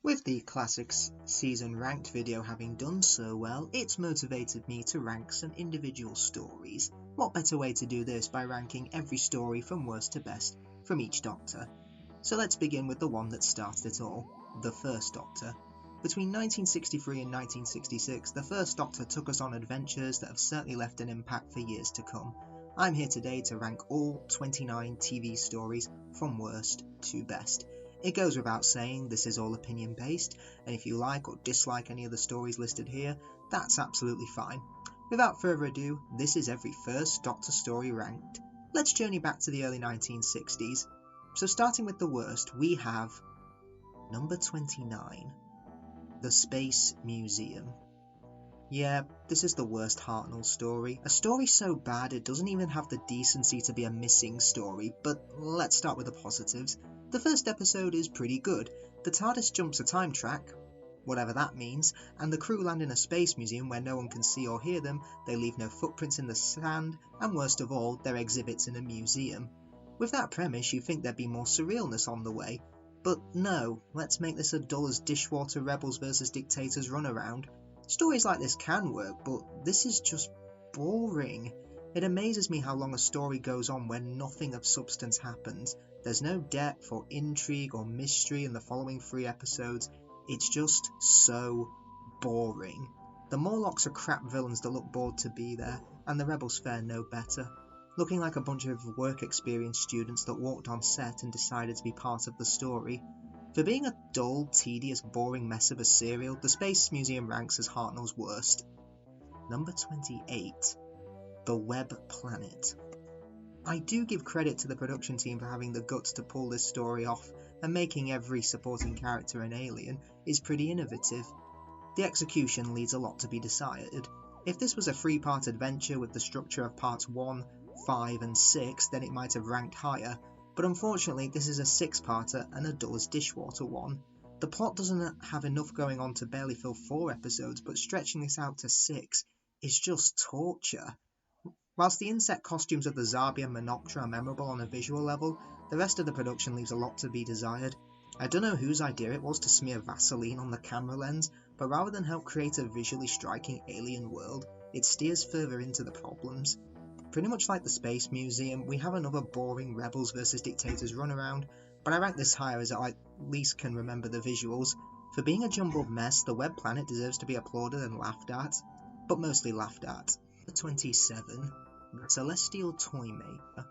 With the Classics season ranked video having done so well, it's motivated me to rank some individual stories. What better way to do this by ranking every story from worst to best from each Doctor? So let's begin with the one that started it all, the First Doctor. Between 1963 and 1966, the First Doctor took us on adventures that have certainly left an impact for years to come. I'm here today to rank all 29 TV stories from worst to best. It goes without saying this is all opinion based, and if you like or dislike any of the stories listed here, that's absolutely fine. Without further ado, this is every First Doctor story ranked. Let's journey back to the early 1960s. So starting with the worst, we have number 29, The Space Museum. Yeah, this is the worst Hartnell story. A story so bad it doesn't even have the decency to be a missing story, but let's start with the positives. The first episode is pretty good. The TARDIS jumps a time track, whatever that means, and the crew land in a space museum where no one can see or hear them, they leave no footprints in the sand, and worst of all, they're exhibits in a museum. With that premise, you'd think there'd be more surrealness on the way, but no, let's make this as dull as dishwater rebels versus dictators runaround. Stories like this can work, but this is just boring. It amazes me how long a story goes on when nothing of substance happens. There's no depth or intrigue or mystery in the following 3 episodes. It's just so boring. The Morlocks are crap villains that look bored to be there, and the rebels fare no better, looking like a bunch of work experience students that walked on set and decided to be part of the story. For being a dull, tedious, boring mess of a serial, the Space Museum ranks as Hartnell's worst. Number 28. The Web Planet. I do give credit to the production team for having the guts to pull this story off, and making every supporting character an alien is pretty innovative. The execution leaves a lot to be desired. If this was a 3-part adventure with the structure of parts 1, 5 and 6, then it might have ranked higher, but unfortunately this is a 6-parter and a dull as dishwater one. The plot doesn't have enough going on to barely fill 4 episodes, but stretching this out to 6 is just torture. Whilst the insect costumes of the Zarbi and Menoptera are memorable on a visual level, the rest of the production leaves a lot to be desired. I don't know whose idea it was to smear Vaseline on the camera lens, but rather than help create a visually striking alien world, it steers further into the problems. Pretty much like the Space Museum, we have another boring rebels versus dictators runaround, but I rank this higher as I at least can remember the visuals. For being a jumbled mess, the Web Planet deserves to be applauded and laughed at, but mostly laughed at. 27. The Celestial Toymaker.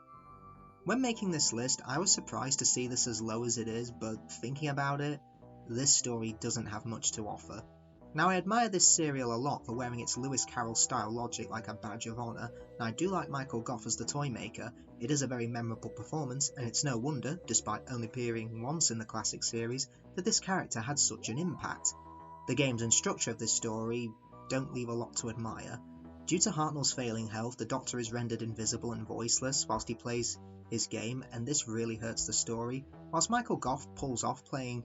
When making this list, I was surprised to see this as low as it is, but thinking about it, this story doesn't have much to offer. Now, I admire this serial a lot for wearing its Lewis Carroll style logic like a badge of honour, and I do like Michael Gough as the Toymaker. It is a very memorable performance, and it's no wonder, despite only appearing once in the classic series, that this character had such an impact. The games and structure of this story don't leave a lot to admire. Due to Hartnell's failing health, the Doctor is rendered invisible and voiceless whilst he plays his game, and this really hurts the story. Whilst Michael Gough pulls off playing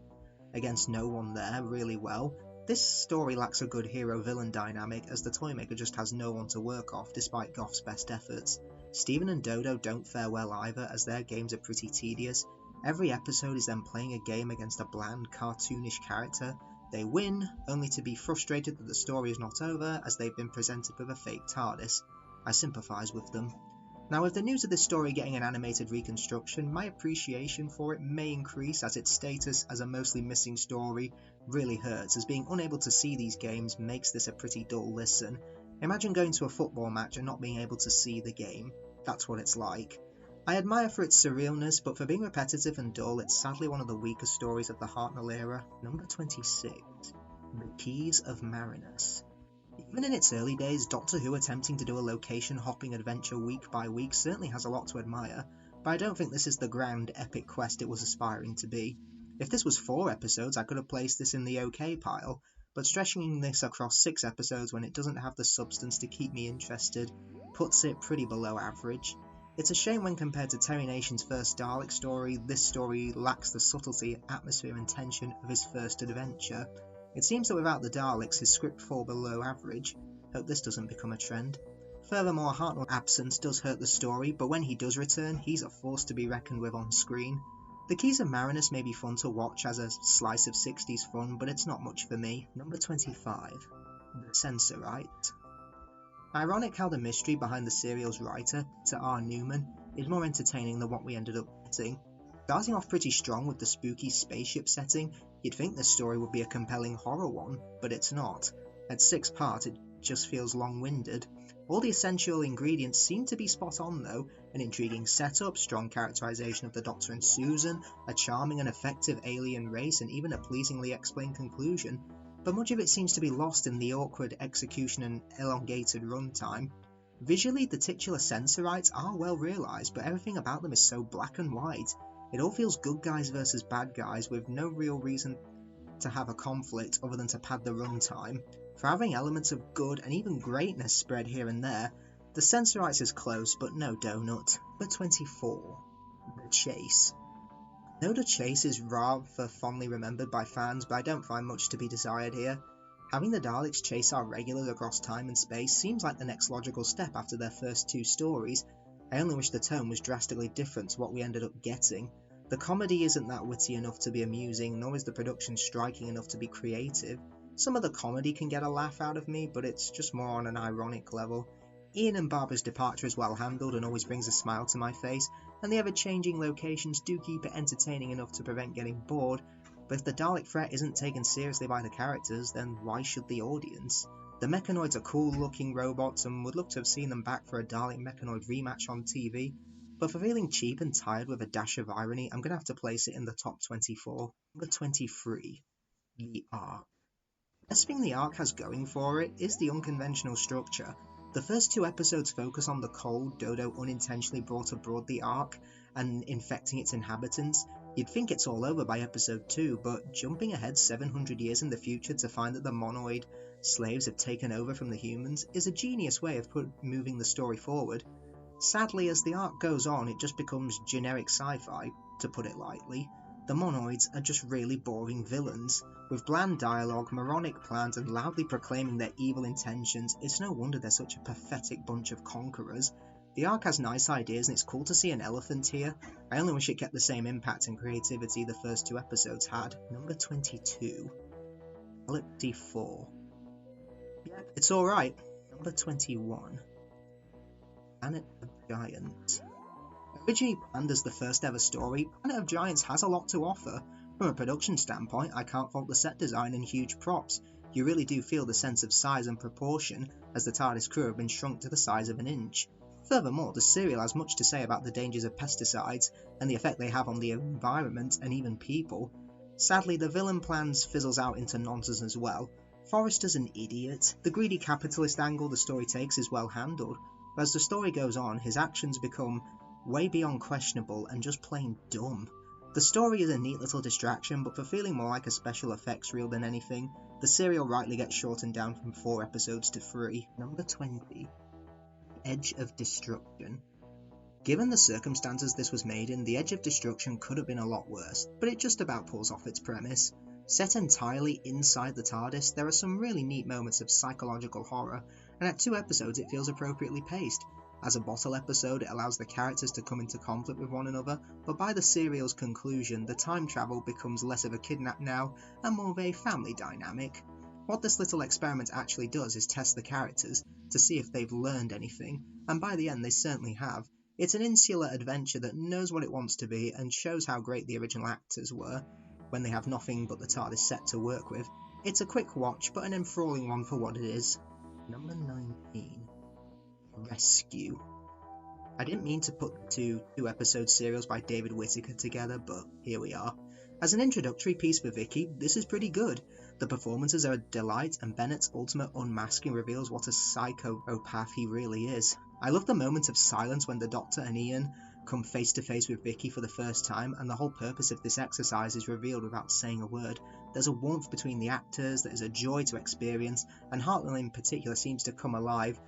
against no one there really well, this story lacks a good hero-villain dynamic, as the Toymaker just has no one to work off despite Gough's best efforts. Stephen and Dodo don't fare well either, as their games are pretty tedious. Every episode is them playing a game against a bland, cartoonish character. They win, only to be frustrated that the story is not over, as they've been presented with a fake TARDIS. I sympathise with them. Now, with the news of this story getting an animated reconstruction, my appreciation for it may increase, as its status as a mostly missing story really hurts, as being unable to see these games makes this a pretty dull listen. Imagine going to a football match and not being able to see the game. That's what it's like. I admire for its surrealness, but for being repetitive and dull, it's sadly one of the weaker stories of the Hartnell era. Number 26. The Keys of Marinus. Even in its early days, Doctor Who attempting to do a location-hopping adventure week by week certainly has a lot to admire, but I don't think this is the grand, epic quest it was aspiring to be. If this was 4 episodes, I could have placed this in the OK pile, but stretching this across 6 episodes when it doesn't have the substance to keep me interested puts it pretty below average. It's a shame when compared to Terry Nation's first Dalek story, this story lacks the subtlety, atmosphere and tension of his first adventure. It seems that without the Daleks, his script fall below average. Hope this doesn't become a trend. Furthermore, Hartnell's absence does hurt the story, but when he does return, he's a force to be reckoned with on screen. The Keys of Marinus may be fun to watch as a slice of 60s fun, but it's not much for me. Number 25. The Censorite. Ironic how the mystery behind the serial's writer, to R. Newman, is more entertaining than what we ended up getting. Starting off pretty strong with the spooky spaceship setting, you'd think this story would be a compelling horror one, but it's not. At 6 parts, it just feels long-winded. All the essential ingredients seem to be spot on though: an intriguing setup, strong characterization of the Doctor and Susan, a charming and effective alien race, and even a pleasingly explained conclusion. But much of it seems to be lost in the awkward execution and elongated runtime. Visually, the titular Censorites are well realised, but everything about them is so black and white. It all feels good guys versus bad guys, with no real reason to have a conflict other than to pad the runtime. For having elements of good and even greatness spread here and there, the Censorites is close, but no donut. Number 24. The Chase. I know the Chase is rather fondly remembered by fans, but I don't find much to be desired here. Having the Daleks chase our regulars across time and space seems like the next logical step after their first 2 stories. I only wish the tone was drastically different to what we ended up getting. The comedy isn't that witty enough to be amusing, nor is the production striking enough to be creative. Some of the comedy can get a laugh out of me, but it's just more on an ironic level. Ian and Barbara's departure is well handled and always brings a smile to my face, and the ever-changing locations do keep it entertaining enough to prevent getting bored, but if the Dalek threat isn't taken seriously by the characters, then why should the audience? The Mechanoids are cool-looking robots, and would love to have seen them back for a Dalek-Mechanoid rematch on TV, but for feeling cheap and tired with a dash of irony, I'm going to have to place it in the top 24. Number 23. The Ark. The best thing the Ark has going for it is the unconventional structure. The first 2 episodes focus on the cold Dodo unintentionally brought aboard the Ark and infecting its inhabitants. You'd think it's all over by episode 2, but jumping ahead 700 years in the future to find that the monoid slaves have taken over from the humans is a genius way of moving the story forward. Sadly, as the arc goes on, it just becomes generic sci-fi, to put it lightly. The monoids are just really boring villains. With bland dialogue, moronic plans, and loudly proclaiming their evil intentions, it's no wonder they're such a pathetic bunch of conquerors. The arc has nice ideas and it's cool to see an elephant here. I only wish it kept the same impact and creativity the first 2 episodes had. Number 22. Galaxy 4. Yeah, it's alright. Number 21. Planet of Giants. Originally planned as the first ever story, Planet of Giants has a lot to offer. From a production standpoint, I can't fault the set design and huge props. You really do feel the sense of size and proportion, as the TARDIS crew have been shrunk to the size of an inch. Furthermore, the serial has much to say about the dangers of pesticides and the effect they have on the environment and even people. Sadly, the villain plans fizzles out into nonsense as well. Forrester's an idiot. The greedy capitalist angle the story takes is well handled, but as the story goes on, his actions become way beyond questionable and just plain dumb. The story is a neat little distraction, but for feeling more like a special effects reel than anything, the serial rightly gets shortened down from 4 episodes to 3. Number 20. Edge of Destruction. Given the circumstances this was made in, the Edge of Destruction could have been a lot worse, but it just about pulls off its premise. Set entirely inside the TARDIS, there are some really neat moments of psychological horror, and at 2 episodes it feels appropriately paced. As a bottle episode, it allows the characters to come into conflict with one another, but by the serial's conclusion, the time travel becomes less of a kidnap now and more of a family dynamic. What this little experiment actually does is test the characters to see if they've learned anything, and by the end they certainly have. It's an insular adventure that knows what it wants to be and shows how great the original actors were when they have nothing but the TARDIS set to work with. It's a quick watch, but an enthralling one for what it is. Number 19. Rescue. I didn't mean to put the 2 episode serials by David Whittaker together, but here we are. As an introductory piece for Vicky, this is pretty good. The performances are a delight, and Bennett's ultimate unmasking reveals what a psychopath he really is. I love the moment of silence when the Doctor and Ian come face to face with Vicky for the first time, and the whole purpose of this exercise is revealed without saying a word. There's a warmth between the actors that is a joy to experience, and Hartnell in particular seems to come alive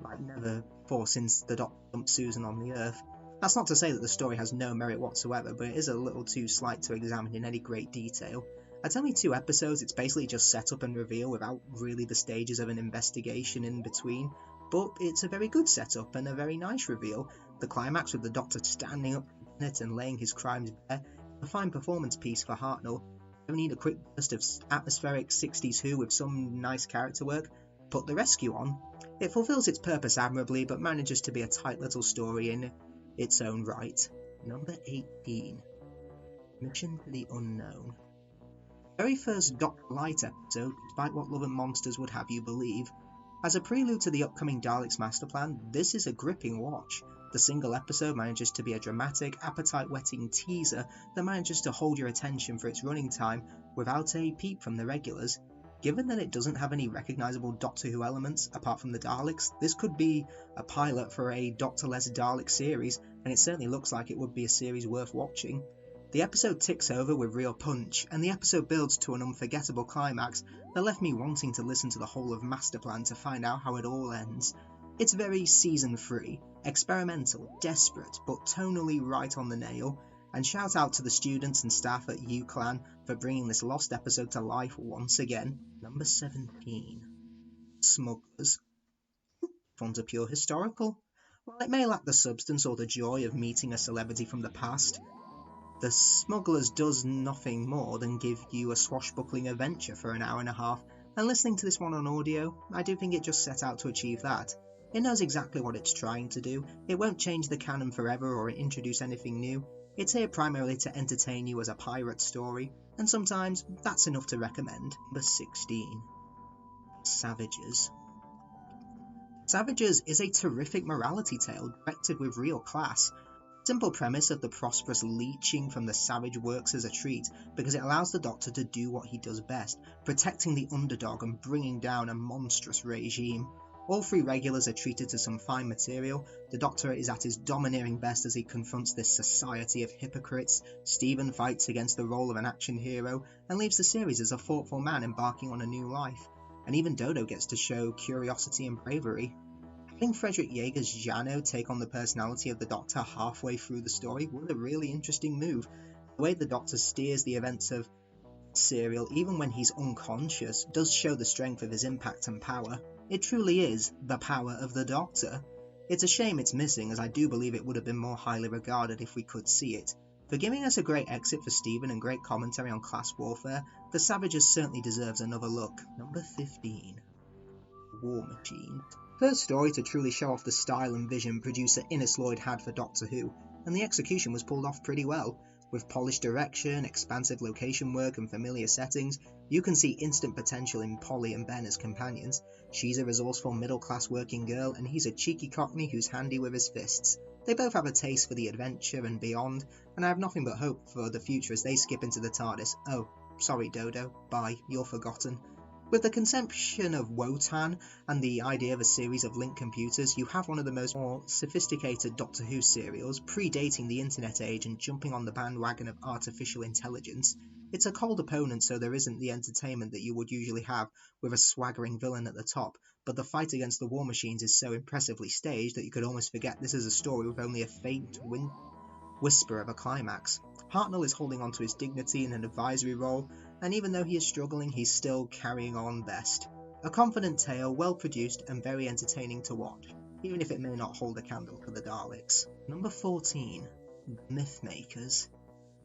like never before since the Doctor dumped Susan on the Earth. That's not to say that the story has no merit whatsoever, but it is a little too slight to examine in any great detail. At only 2 episodes, it's basically just set up and reveal without really the stages of an investigation in between, but it's a very good setup and a very nice reveal. The climax with the Doctor standing up in it and laying his crimes bare A fine performance piece for Hartnell. Don't need a quick burst of atmospheric 60s Who with some nice character work. Put the rescue on. It fulfills its purpose admirably, but manages to be a tight little story in its own right. Number 18. Mission to the Unknown. Very first Dr. Light episode, despite what Love and Monsters would have you believe. As a prelude to the upcoming Daleks master plan, this is a gripping watch. The single episode manages to be a dramatic, appetite-whetting teaser that manages to hold your attention for its running time without a peep from the regulars. Given that it doesn't have any recognisable Doctor Who elements apart from the Daleks, this could be a pilot for a Doctor-less Dalek series, and it certainly looks like it would be a series worth watching. The episode ticks over with real punch, and the episode builds to an unforgettable climax that left me wanting to listen to the whole of Masterplan to find out how it all ends. It's very season 3, experimental, desperate, but tonally right on the nail, and shout out to the students and staff at UClan for bringing this lost episode to life once again. Number 17. Smugglers. This one's a pure historical. While it may lack the substance or the joy of meeting a celebrity from the past, The Smugglers does nothing more than give you a swashbuckling adventure for an hour and a half, and listening to this one on audio, I do think it just set out to achieve that. It knows exactly what it's trying to do. It won't change the canon forever or introduce anything new. It's here primarily to entertain you as a pirate story, and sometimes that's enough to recommend. Number 16. Savages. Savages is a terrific morality tale directed with real class. The simple premise of the prosperous leeching from the savage works as a treat because it allows the Doctor to do what he does best, protecting the underdog and bringing down a monstrous regime. All 3 regulars are treated to some fine material. The Doctor is at his domineering best as he confronts this society of hypocrites. Stephen fights against the role of an action hero and leaves the series as a thoughtful man embarking on a new life. And even Dodo gets to show curiosity and bravery. Having Frederick Jaeger's Jano take on the personality of the Doctor halfway through the story was a really interesting move. The way the Doctor steers the events of serial, even when he's unconscious, does show the strength of his impact and power. It truly is the power of the Doctor. It's a shame it's missing, as I do believe it would have been more highly regarded if we could see it. For giving us a great exit for Stephen and great commentary on class warfare, The Savages certainly deserves another look. Number 15. War Machines. First story to truly show off the style and vision producer Innes Lloyd had for Doctor Who, and the execution was pulled off pretty well. With polished direction, expansive location work and familiar settings, you can see instant potential in Polly and Ben as companions. She's a resourceful middle-class working girl, and he's a cheeky cockney who's handy with his fists. They both have a taste for the adventure and beyond, and I have nothing but hope for the future as they skip into the TARDIS. Oh, sorry Dodo, bye, you're forgotten. With the conception of Wotan and the idea of a series of linked computers, you have one of the more sophisticated Doctor Who serials, predating the internet age and jumping on the bandwagon of artificial intelligence. It's a cold opponent, so there isn't the entertainment that you would usually have with a swaggering villain at the top, but the fight against the War Machines is so impressively staged that you could almost forget this is a story with only a faint whisper of a climax. Hartnell is holding on to his dignity in an advisory role, and even though he is struggling, he's still carrying on best. A confident tale, well produced and very entertaining to watch, even if it may not hold a candle to the Daleks. Number 14. Mythmakers.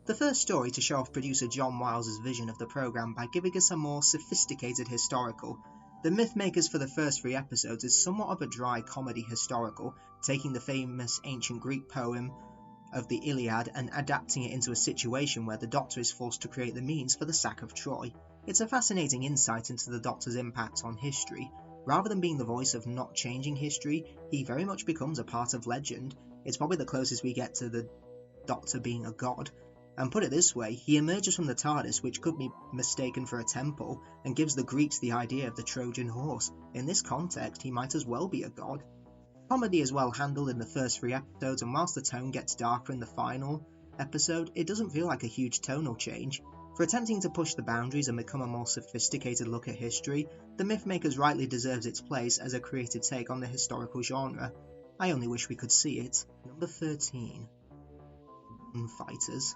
The first story to show off producer John Wiles's vision of the programme by giving us a more sophisticated historical. The Mythmakers for the first 3 episodes is somewhat of a dry comedy historical, taking the famous ancient Greek poem of the Iliad and adapting it into a situation where the Doctor is forced to create the means for the sack of Troy. It's a fascinating insight into the Doctor's impact on history. Rather than being the voice of not changing history, he very much becomes a part of legend. It's probably the closest we get to the Doctor being a god. And put it this way, he emerges from the TARDIS, which could be mistaken for a temple, and gives the Greeks the idea of the Trojan horse. In this context, he might as well be a god. Comedy is well handled in the first 3 episodes, and whilst the tone gets darker in the final episode, it doesn't feel like a huge tonal change. For attempting to push the boundaries and become a more sophisticated look at history, The Mythmakers rightly deserves its place as a creative take on the historical genre. I only wish we could see it. Number 13. Gunfighters.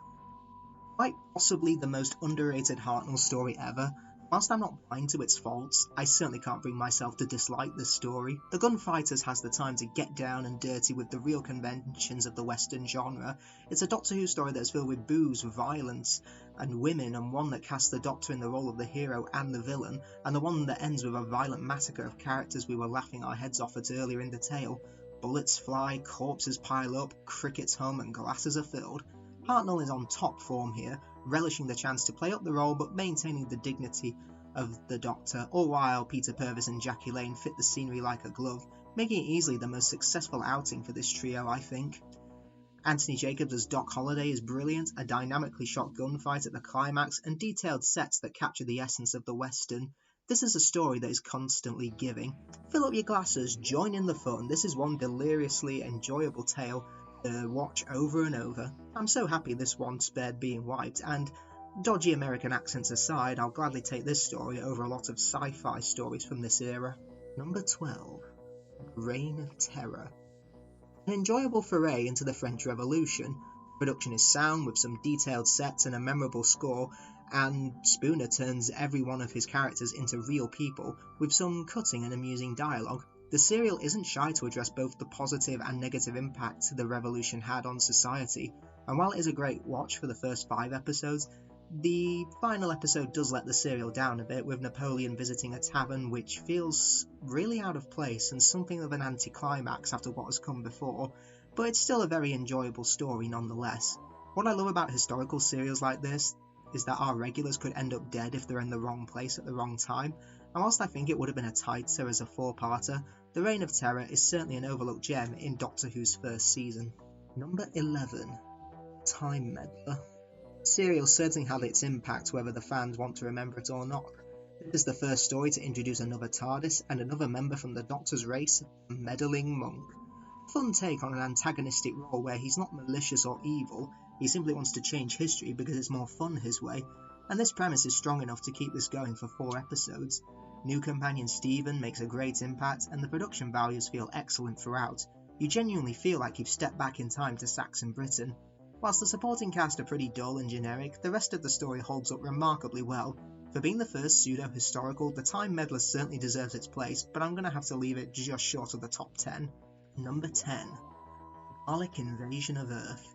Quite possibly the most underrated Hartnell story ever. Whilst I'm not blind to its faults, I certainly can't bring myself to dislike this story. The Gunfighters has the time to get down and dirty with the real conventions of the Western genre. It's a Doctor Who story that's filled with booze, violence, and women, and one that casts the Doctor in the role of the hero and the villain, and the one that ends with a violent massacre of characters we were laughing our heads off at earlier in the tale. Bullets fly, corpses pile up, crickets hum, and glasses are filled. Hartnell is on top form here, relishing the chance to play up the role but maintaining the dignity of the Doctor, all while Peter Purves and Jackie Lane fit the scenery like a glove, making it easily the most successful outing for this trio, I think. Anthony Jacobs as Doc Holliday is brilliant, a dynamically shot gunfight at the climax, and detailed sets that capture the essence of the Western. This is a story that is constantly giving. Fill up your glasses, join in the fun. This is one deliriously enjoyable tale to watch over and over. I'm so happy this one spared being wiped, and dodgy American accents aside, I'll gladly take this story over a lot of sci-fi stories from this era. Number 12. Reign of Terror. An enjoyable foray into the French Revolution. Production is sound with some detailed sets and a memorable score, and Spooner turns every one of his characters into real people with some cutting and amusing dialogue. The serial isn't shy to address both the positive and negative impact the revolution had on society, and while it is a great watch for the first 5 episodes, the final episode does let the serial down a bit, with Napoleon visiting a tavern, which feels really out of place and something of an anticlimax after what has come before, but it's still a very enjoyable story nonetheless. What I love about historical serials like this is that our regulars could end up dead if they're in the wrong place at the wrong time, and whilst I think it would have been a tighter as a 4-parter, The Reign of Terror is certainly an overlooked gem in Doctor Who's first season. Number 11. Time Meddler. The serial certainly had its impact whether the fans want to remember it or not. This is the first story to introduce another TARDIS and another member from the Doctor's race, a meddling monk. A fun take on an antagonistic role where he's not malicious or evil, he simply wants to change history because it's more fun his way, and this premise is strong enough to keep this going for 4 episodes. New companion Stephen makes a great impact, and the production values feel excellent throughout. You genuinely feel like you've stepped back in time to Saxon Britain. Whilst the supporting cast are pretty dull and generic, the rest of the story holds up remarkably well. For being the first pseudo-historical, the Time Meddler certainly deserves its place, but I'm going to have to leave it just short of the top 10. Number 10. Dalek Invasion of Earth.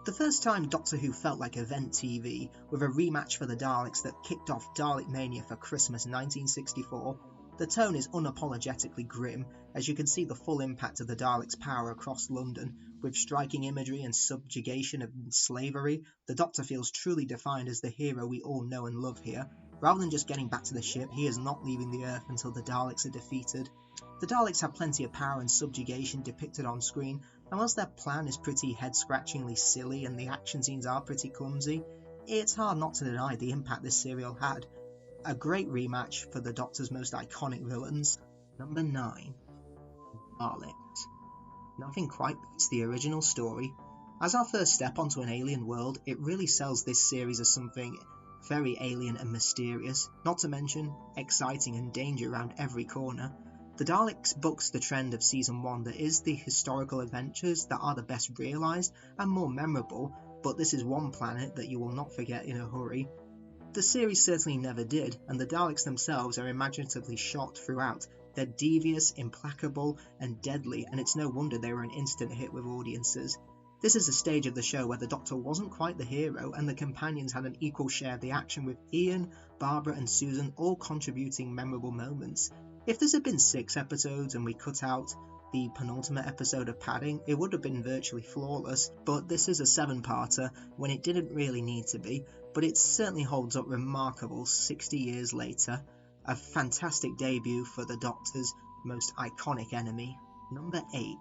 The first time Doctor Who felt like event TV, with a rematch for the Daleks that kicked off Dalek Mania for Christmas 1964, the tone is unapologetically grim, as you can see the full impact of the Daleks' power across London. With striking imagery and subjugation and slavery, the Doctor feels truly defined as the hero we all know and love here. Rather than just getting back to the ship, he is not leaving the Earth until the Daleks are defeated. The Daleks have plenty of power and subjugation depicted on screen, and whilst their plan is pretty head-scratchingly silly and the action scenes are pretty clumsy, it's hard not to deny the impact this serial had. A great rematch for the Doctor's most iconic villains. Number 9. Daleks. Nothing quite beats the original story. As our first step onto an alien world, it really sells this series as something very alien and mysterious, not to mention exciting and danger around every corner. The Daleks bucks the trend of Season 1 that is the historical adventures that are the best realised and more memorable, but this is one planet that you will not forget in a hurry. The series certainly never did, and the Daleks themselves are imaginatively shot throughout. They're devious, implacable, and deadly, and it's no wonder they were an instant hit with audiences. This is a stage of the show where the Doctor wasn't quite the hero, and the companions had an equal share of the action, with Ian, Barbara and Susan all contributing memorable moments. If this had been 6 episodes and we cut out the penultimate episode of padding, it would have been virtually flawless, but this is a 7-parter when it didn't really need to be, but it certainly holds up remarkable 60 years later. A fantastic debut for the Doctor's most iconic enemy. Number 8.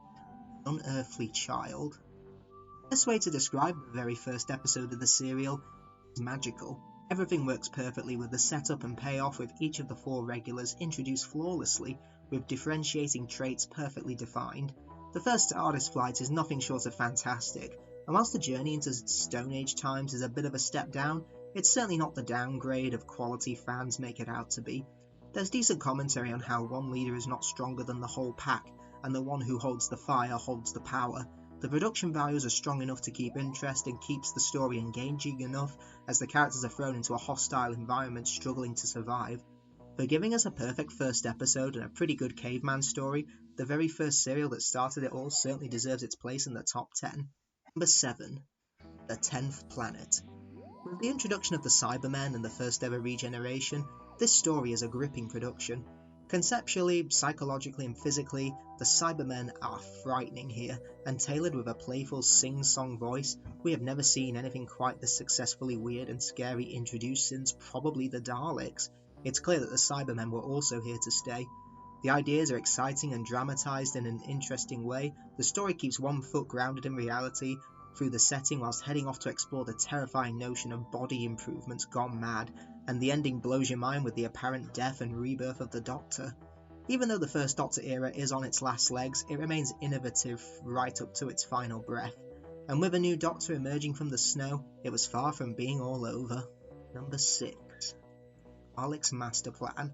Unearthly Child. The best way to describe the very first episode of the serial is magical. Everything works perfectly with the setup and payoff, with each of the 4 regulars introduced flawlessly, with differentiating traits perfectly defined. The first TARDIS flight is nothing short of fantastic, and whilst the journey into Stone Age times is a bit of a step down, it's certainly not the downgrade of quality fans make it out to be. There's decent commentary on how one leader is not stronger than the whole pack, and the one who holds the fire holds the power. The production values are strong enough to keep interest and keeps the story engaging enough as the characters are thrown into a hostile environment struggling to survive. For giving us a perfect first episode and a pretty good caveman story, the very first serial that started it all certainly deserves its place in the top 10. Number 7. The 10th Planet. With the introduction of the Cybermen and the first ever regeneration, this story is a gripping production. Conceptually, psychologically and physically, the Cybermen are frightening here, and tailored with a playful sing-song voice, we have never seen anything quite this successfully weird and scary introduced since probably the Daleks. It's clear that the Cybermen were also here to stay. The ideas are exciting and dramatised in an interesting way. The story keeps one foot grounded in reality through the setting whilst heading off to explore the terrifying notion of body improvements gone mad, and the ending blows your mind with the apparent death and rebirth of the Doctor. Even though the first Doctor era is on its last legs, it remains innovative right up to its final breath. And with a new Doctor emerging from the snow, it was far from being all over. Number 6. Dalek's Master Plan.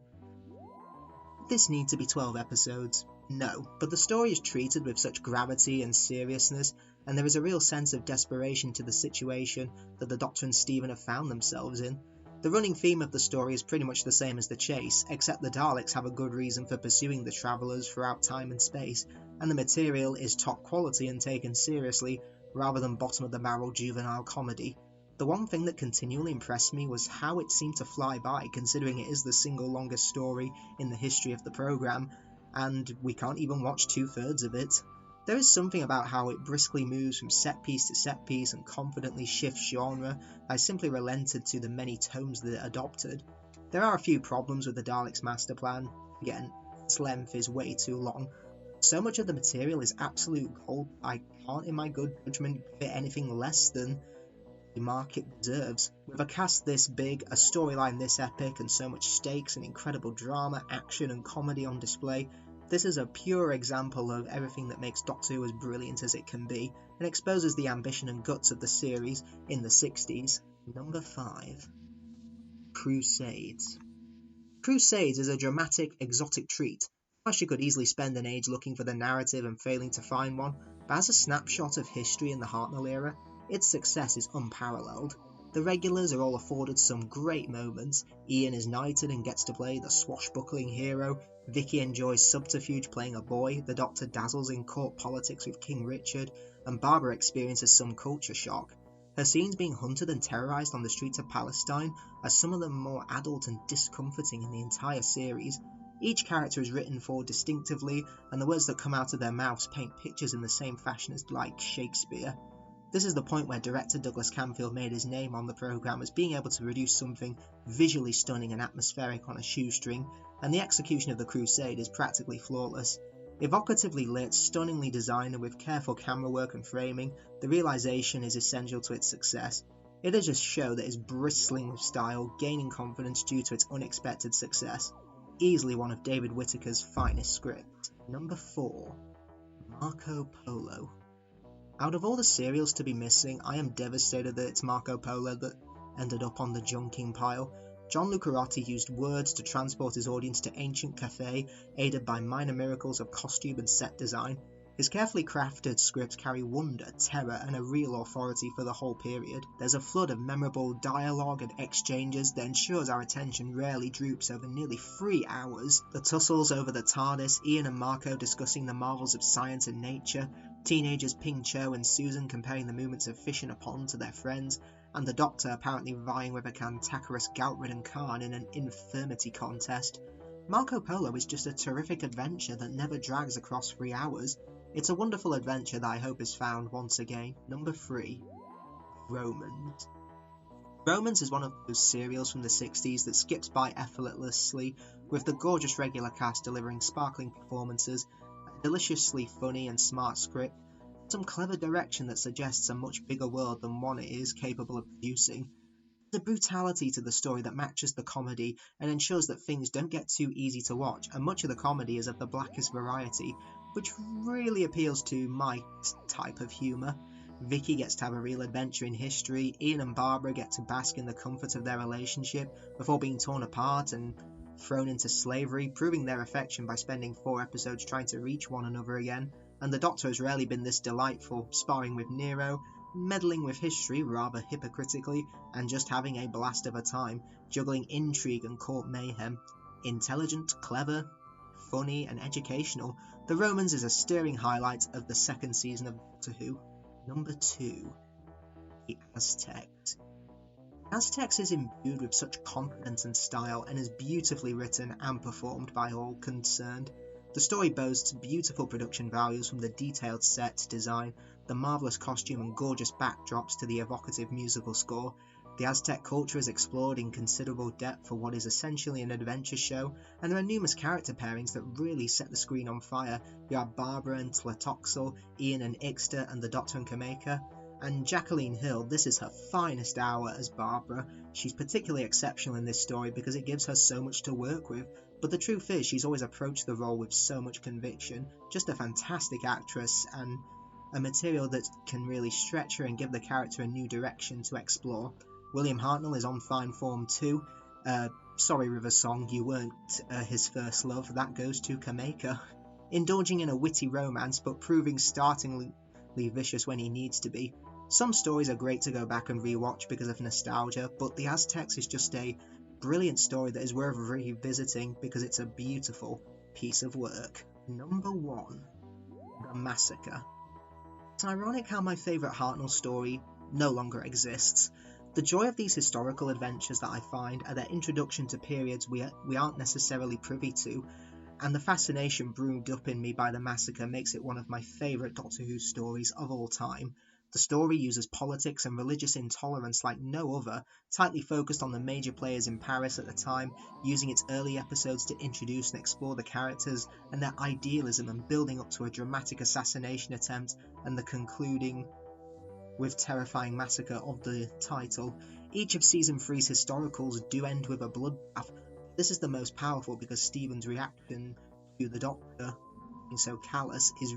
Did this need to be 12 episodes? No, but the story is treated with such gravity and seriousness, and there is a real sense of desperation to the situation that the Doctor and Steven have found themselves in. The running theme of the story is pretty much the same as the chase, except the Daleks have a good reason for pursuing the travellers throughout time and space, and the material is top quality and taken seriously, rather than bottom-of-the-barrel juvenile comedy. The one thing that continually impressed me was how it seemed to fly by, considering it is the single longest story in the history of the programme, and we can't even watch 2/3 of it. There is something about how it briskly moves from set piece to set piece and confidently shifts genre. I simply relented to the many tones that it adopted. There are a few problems with the Daleks' master plan. Again, its length is way too long. So much of the material is absolute gold. I can't in my good judgment give it anything less than the mark it deserves. With a cast this big, a storyline this epic, and so much stakes and incredible drama, action and comedy on display, this is a pure example of everything that makes Doctor Who as brilliant as it can be, and exposes the ambition and guts of the series in the 60s. Number 5. Crusades. Crusades is a dramatic, exotic treat. Whilst you could easily spend an age looking for the narrative and failing to find one, but as a snapshot of history in the Hartnell era, its success is unparalleled. The regulars are all afforded some great moments. Ian is knighted and gets to play the swashbuckling hero. Vicky enjoys subterfuge playing a boy. The Doctor dazzles in court politics with King Richard. And Barbara experiences some culture shock. Her scenes being hunted and terrorised on the streets of Palestine are some of the more adult and discomforting in the entire series. Each character is written for distinctively, and the words that come out of their mouths paint pictures in the same fashion as like Shakespeare. This is the point where director Douglas Camfield made his name on the programme as being able to produce something visually stunning and atmospheric on a shoestring, and the execution of the Crusade is practically flawless. Evocatively lit, stunningly designed, and with careful camera work and framing, the realisation is essential to its success. It is a show that is bristling with style, gaining confidence due to its unexpected success. Easily one of David Whittaker's finest scripts. Number 4. Marco Polo. Out of all the serials to be missing, I am devastated that it's Marco Polo that ended up on the junking pile. John Lucarotti used words to transport his audience to ancient Cathay, aided by minor miracles of costume and set design. His carefully crafted scripts carry wonder, terror, and a real authority for the whole period. There's a flood of memorable dialogue and exchanges that ensures our attention rarely droops over nearly 3 hours. The tussles over the TARDIS, Ian and Marco discussing the marvels of science and nature, teenagers Ping Cho and Susan comparing the movements of fish in a pond to their friends, and the Doctor apparently vying with a cantankerous gout-ridden Khan in an infirmity contest. Marco Polo is just a terrific adventure that never drags across 3 hours. It's a wonderful adventure that I hope is found once again. Number 3. Romans. Romans is one of those serials from the 60s that skips by effortlessly, with the gorgeous regular cast delivering sparkling performances, a deliciously funny and smart script, some clever direction that suggests a much bigger world than one it is capable of producing. There's a brutality to the story that matches the comedy and ensures that things don't get too easy to watch, and much of the comedy is of the blackest variety, which really appeals to my type of humour. Vicky gets to have a real adventure in history, Ian and Barbara get to bask in the comfort of their relationship before being torn apart and thrown into slavery, proving their affection by spending 4 episodes trying to reach one another again. and the Doctor has rarely been this delightful, sparring with Nero, meddling with history rather hypocritically, and just having a blast of a time, juggling intrigue and court mayhem. Intelligent, clever, funny, and educational, The Romans is a stirring highlight of the second season of Doctor Who. Number 2. The Aztecs. Aztecs is imbued with such confidence and style and is beautifully written and performed by all concerned. The story boasts beautiful production values from the detailed set design, the marvellous costume and gorgeous backdrops to the evocative musical score. The Aztec culture is explored in considerable depth for what is essentially an adventure show, and there are numerous character pairings that really set the screen on fire. You have Barbara and Tlatoxel, Ian and Ixter, and the Doctor and Kameka. And Jacqueline Hill, this is her finest hour as Barbara. She's particularly exceptional in this story because it gives her so much to work with, but the truth is she's always approached the role with so much conviction. Just a fantastic actress and a material that can really stretch her and give the character a new direction to explore. William Hartnell is on fine form too. Sorry River Song, you weren't his first love, that goes to Kameka. Indulging in a witty romance but proving startlingly vicious when he needs to be. Some stories are great to go back and rewatch because of nostalgia, but The Aztecs is just a brilliant story that is worth revisiting because it's a beautiful piece of work. Number 1. The Massacre. It's ironic how my favourite Hartnell story no longer exists. The joy of these historical adventures that I find are their introduction to periods we aren't necessarily privy to, and the fascination brewed up in me by the Massacre makes it one of my favourite Doctor Who stories of all time. The story uses politics and religious intolerance like no other, tightly focused on the major players in Paris at the time, using its early episodes to introduce and explore the characters and their idealism and building up to a dramatic assassination attempt and the concluding with terrifying massacre of the title. Each of Season 3's historicals do end with a bloodbath. This is the most powerful because Stephen's reaction to the Doctor being so callous is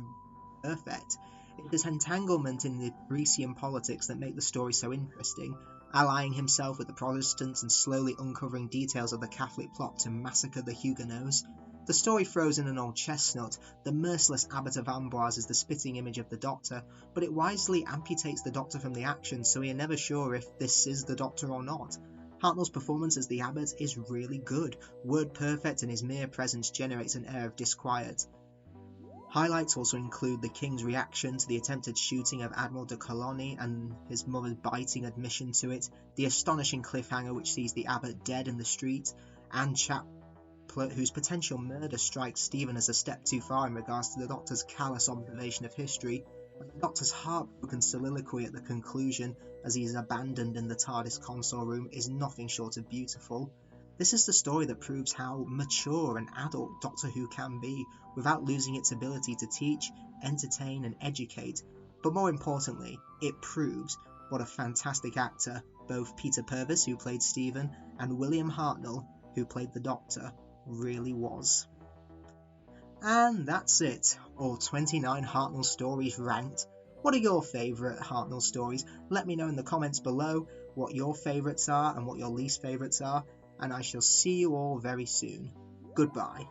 perfect. It is entanglement in the Parisian politics that make the story so interesting, allying himself with the Protestants and slowly uncovering details of the Catholic plot to massacre the Huguenots. The story throws in an old chestnut. The merciless Abbot of Amboise is the spitting image of the Doctor, but it wisely amputates the Doctor from the action, so we are never sure if this is the Doctor or not. Hartnell's performance as the Abbot is really good, word perfect, and his mere presence generates an air of disquiet. Highlights also include the King's reaction to the attempted shooting of Admiral de Colony and his mother's biting admission to it, the astonishing cliffhanger which sees the Abbot dead in the street, and Chaplet, whose potential murder strikes Stephen as a step too far in regards to the Doctor's callous observation of history, and the Doctor's heartbroken soliloquy at the conclusion as he is abandoned in the TARDIS console room is nothing short of beautiful. This is the story that proves how mature and adult Doctor Who can be, without losing its ability to teach, entertain and educate, but more importantly, it proves what a fantastic actor both Peter Purves, who played Stephen, and William Hartnell, who played the Doctor, really was. And that's it, all 29 Hartnell stories ranked. What are your favourite Hartnell stories? Let me know in the comments below what your favourites are and what your least favourites are, and I shall see you all very soon. Goodbye.